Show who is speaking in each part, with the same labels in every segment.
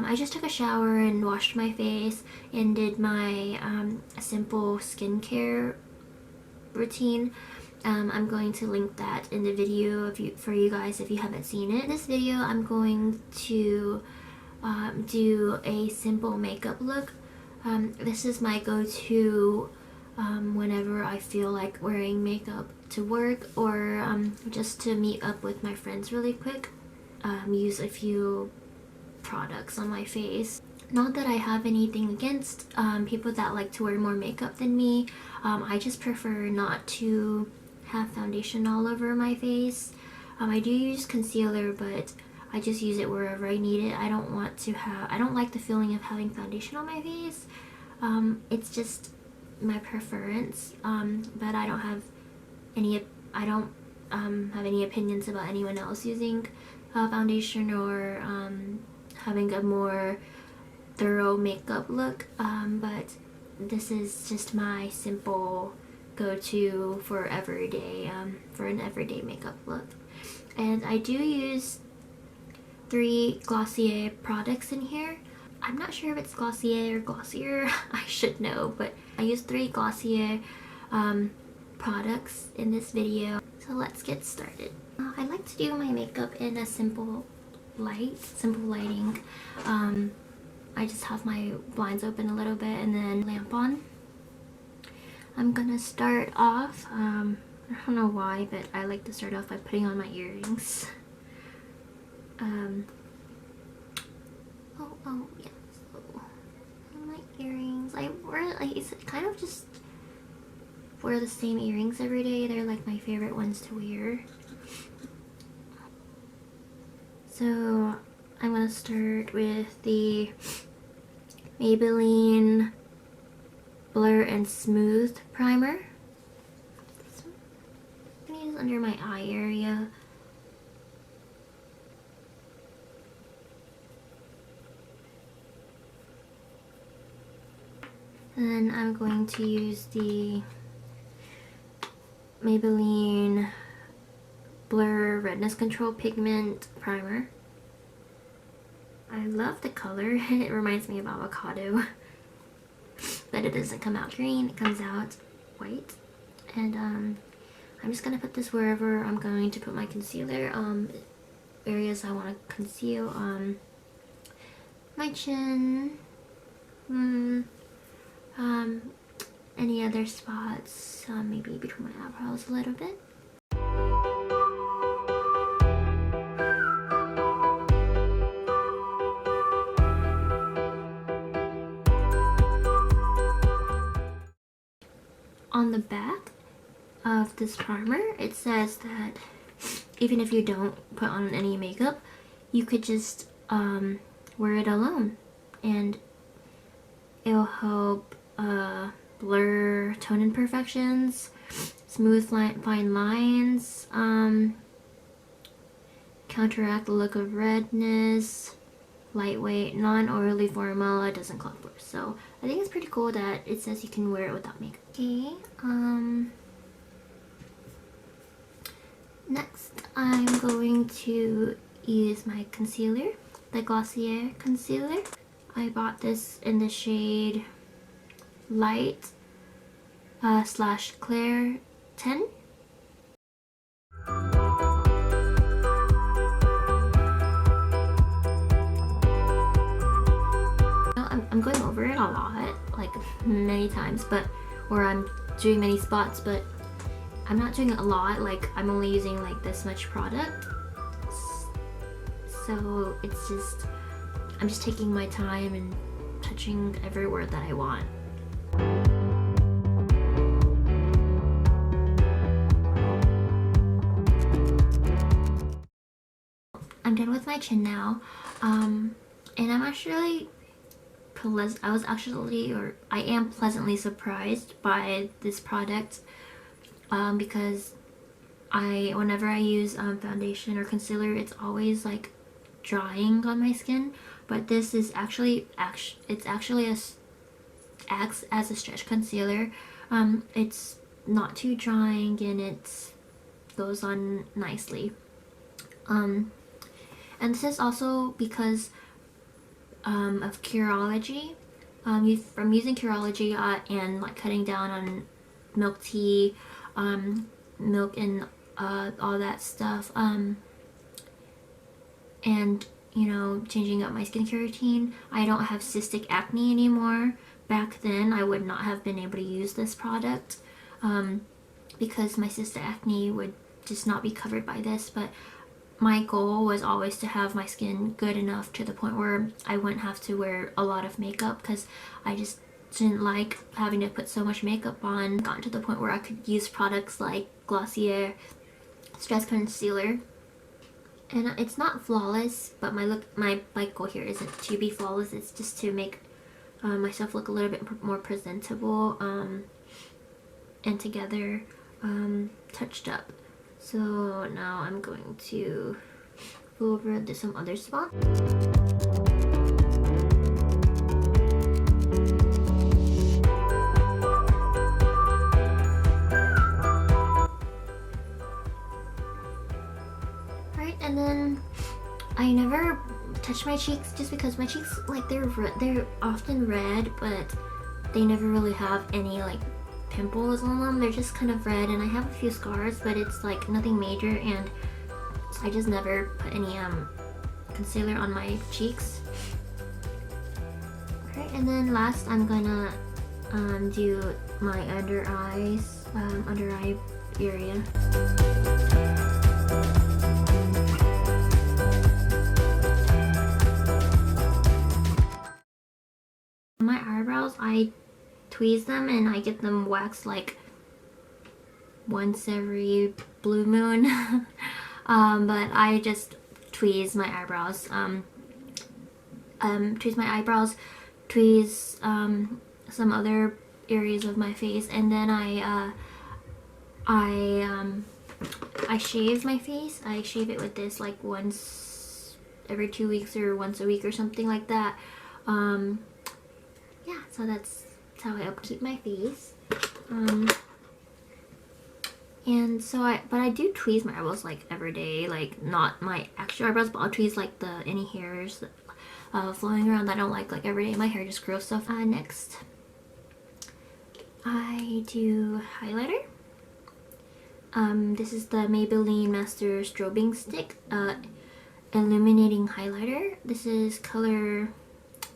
Speaker 1: I just took a shower and washed my face and did my simple skincare routine. I'm going to link that in the video for you guys if you haven't seen it. In this video, I'm going to do a simple makeup look. This is my go-to whenever I feel like wearing makeup to work or just to meet up with my friends really quick. Use a few products on my face. Not that I have anything against people that like to wear more makeup than me. I just prefer not to have foundation all over my face. I do use concealer, but I just use it wherever I need it. I don't like the feeling of having foundation on my face. It's just my preference, but I don't have any opinions about anyone else using foundation or having a more thorough makeup look, but this is just my simple go-to for an everyday makeup look. And I do use 3 Glossier products in here. I'm not sure if it's Glossier or Glossier, I should know, but I use 3 Glossier products in this video. So let's get started. I like to do my makeup in a simple lighting. I just have my blinds open a little bit and then lamp on. I'm gonna start off, I don't know why, but I like to start off by putting on my earrings. Oh yeah, so my earrings, I kind of just wear the same earrings every day. They're like my favorite ones to wear. So I'm gonna start with the Maybelline Blur and Smooth Primer. I'm gonna use under my eye area. And then I'm going to use the Maybelline Blur Redness Control Pigment Primer. I love the color. It reminds me of avocado. But it doesn't come out green, it comes out white. And I'm just gonna put this wherever I'm going to put my concealer. Areas I want to conceal. My chin. Any other spots, maybe between my eyebrows a little bit. On the back of this primer, it says that even if you don't put on any makeup, you could just wear it alone and it'll help blur tone imperfections, smooth fine lines, counteract the look of redness, lightweight, non-oily formula, doesn't clog pores. So I think it's pretty cool that it says you can wear it without makeup. Okay, next I'm going to use my concealer, the Glossier concealer. I bought this in the shade Light / Clear 10. I'm going over it a lot, like many times, or I'm doing many spots, but I'm not doing it a lot. Like I'm only using like this much product, so it's just I'm just taking my time and touching everywhere that I want. I'm done with my chin now, and I am pleasantly surprised by this product, because whenever I use foundation or concealer, it's always like drying on my skin, but this is actually acts as a stretch concealer. It's not too drying and it goes on nicely. And this is also because of Curology. From using Curology and like cutting down on milk tea, milk and all that stuff, and you know, changing up my skincare routine. I don't have cystic acne anymore. Back then I would not have been able to use this product because my cystic acne would just not be covered by this, but my goal was always to have my skin good enough to the point where I wouldn't have to wear a lot of makeup, because I just didn't like having to put so much makeup on. Gotten to the point where I could use products like Glossier Stress Concealer, and it's not flawless, but my goal here isn't to be flawless. It's just to make myself look a little bit more presentable and together, touched up. So now I'm going to go over to some other spots. Alright, and then I never touch my cheeks just because my cheeks, like, they're often red, but they never really have any like pimples on them. They're just kind of red, and I have a few scars, but it's like nothing major, and I just never put any concealer on my cheeks. Okay, and then last I'm gonna do my under eye area. My eyebrows, I tweeze them and I get them waxed like once every blue moon. But I just tweeze my eyebrows. Tweeze my eyebrows, tweeze some other areas of my face, and then I shave my face. I shave it with this like once every 2 weeks or once a week or something like that. Yeah, so that's how I upkeep my face. And so I do tweeze my eyebrows like every day, like not my actual eyebrows, but I'll tweeze like any hairs flowing around that I don't like every day. My hair just grows stuff. Next, I do highlighter. This is the Maybelline Master Strobing Stick Illuminating Highlighter. This is color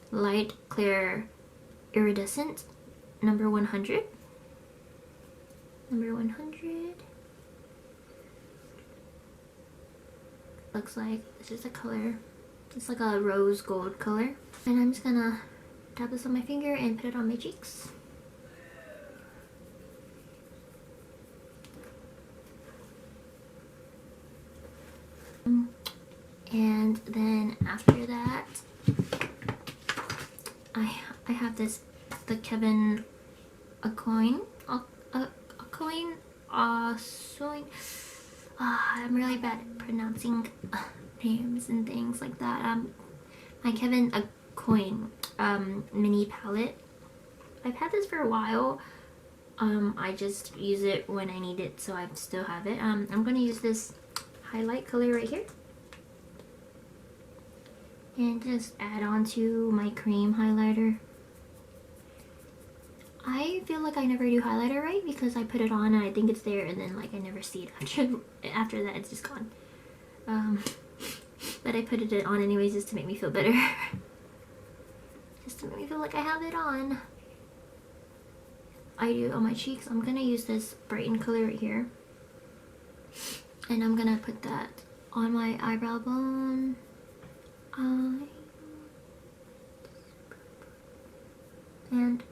Speaker 1: Light Clear Iridescent, number 100. Number 100. Looks like this is the color. It's like a rose gold color. And I'm just gonna dab this on my finger and put it on my cheeks. And then after that, I have the Kevyn Aucoin. I'm really bad at pronouncing names and things like that. My Kevyn Aucoin mini palette. I've had this for a while. I just use it when I need it, so I still have it. I'm gonna use this highlight color right here and just add on to my cream highlighter. I feel like I never do highlighter right because I put it on and I think it's there, and then like I never see it after that. It's just gone. But I put it on anyways just to make me feel better. Just to make me feel like I have it on. I do on my cheeks. I'm gonna use this brighten color right here, and I'm gonna put that on my eyebrow bone. And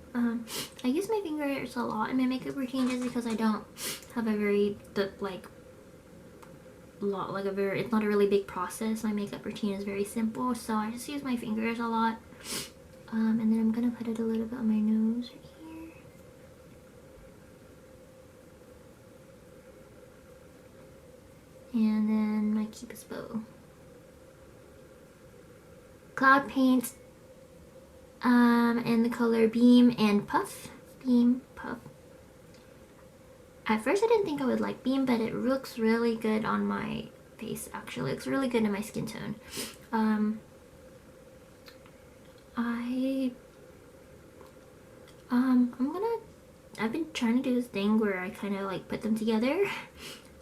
Speaker 1: I use my fingers a lot in my makeup routine just because I don't have a very it's not a really big process. My makeup routine is very simple, so I just use my fingers a lot. And then I'm gonna put it a little bit on my nose right here. And then my Cupid's bow. Cloud Paint in the color Beam and Puff. Beam, Puff. At first I didn't think I would like Beam, but it looks really good on my face actually. It looks really good in my skin tone. I've been trying to do this thing where I kind of like put them together.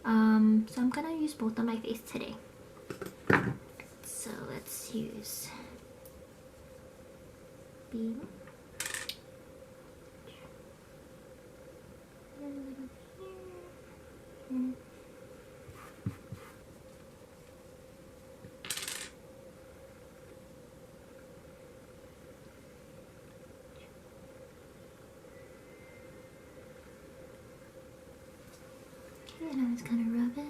Speaker 1: So I'm gonna use both on my face today. So let's use beam. And I just kind of rub it.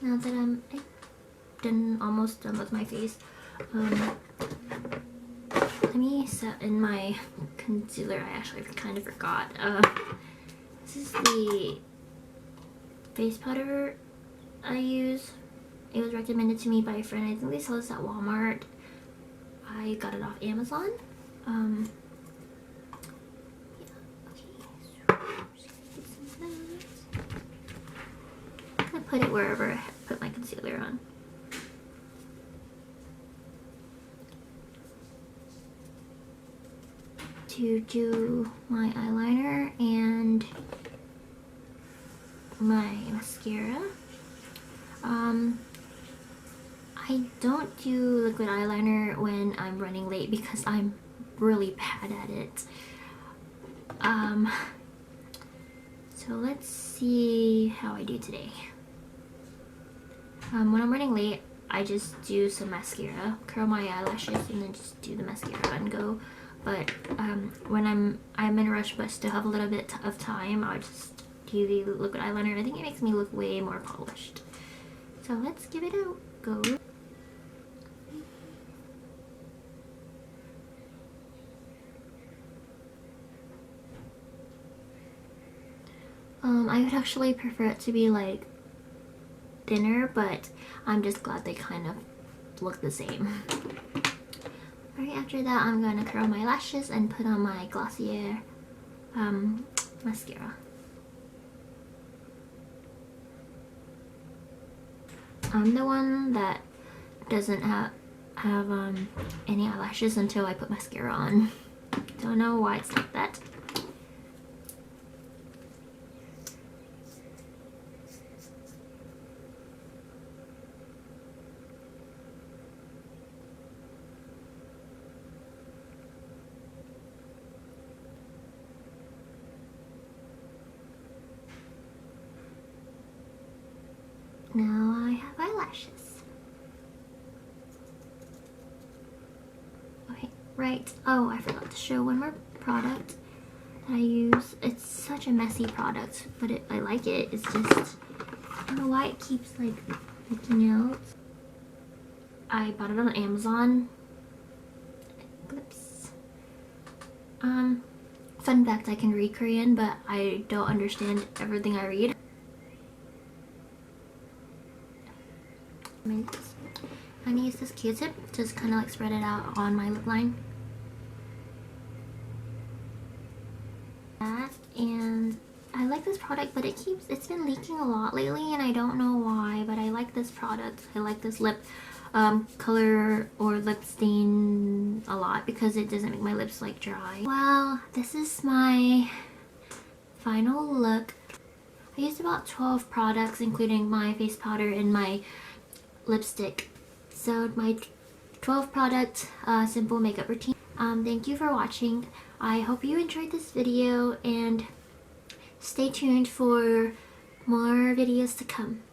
Speaker 1: Now that I'm almost done with my face, let me set in my concealer. I actually kind of forgot. This is the face powder I use. It was recommended to me by a friend. I think they sell this at Walmart. I got it off Amazon. Yeah, okay. So, I'm gonna put it wherever I put my concealer on. To do my eyeliner and my mascara. I don't do liquid eyeliner when I'm running late because I'm really bad at it. So let's see how I do today. When I'm running late, I just do some mascara, curl my eyelashes, and then just do the mascara and go. But when I'm in a rush but still have a little bit of time, I'll just do the liquid eyeliner. I think it makes me look way more polished. So let's give it a go. I would actually prefer it to be like thinner, but I'm just glad they kind of look the same. Right after that, I'm going to curl my lashes and put on my Glossier mascara. I'm the one that doesn't have any eyelashes until I put mascara on. Don't know why it's like that. Now I have eyelashes. Okay, right. Oh, I forgot to show one more product that I use. It's such a messy product, but I like it. It's just, I don't know why it keeps like leaking out. I bought it on Amazon. EGLIPS. Fun fact, I can read Korean, but I don't understand everything I read. I'm gonna use this Q-tip, just kind of like spread it out on my lip line. And I like this product, but it's been leaking a lot lately, and I don't know why, but I like this product. I like this lip color or lip stain a lot because it doesn't make my lips like dry. Well, this is my final look. I used about 12 products, including my face powder and my lipstick. So my 12 product simple makeup routine. Thank you for watching. I hope you enjoyed this video, and stay tuned for more videos to come.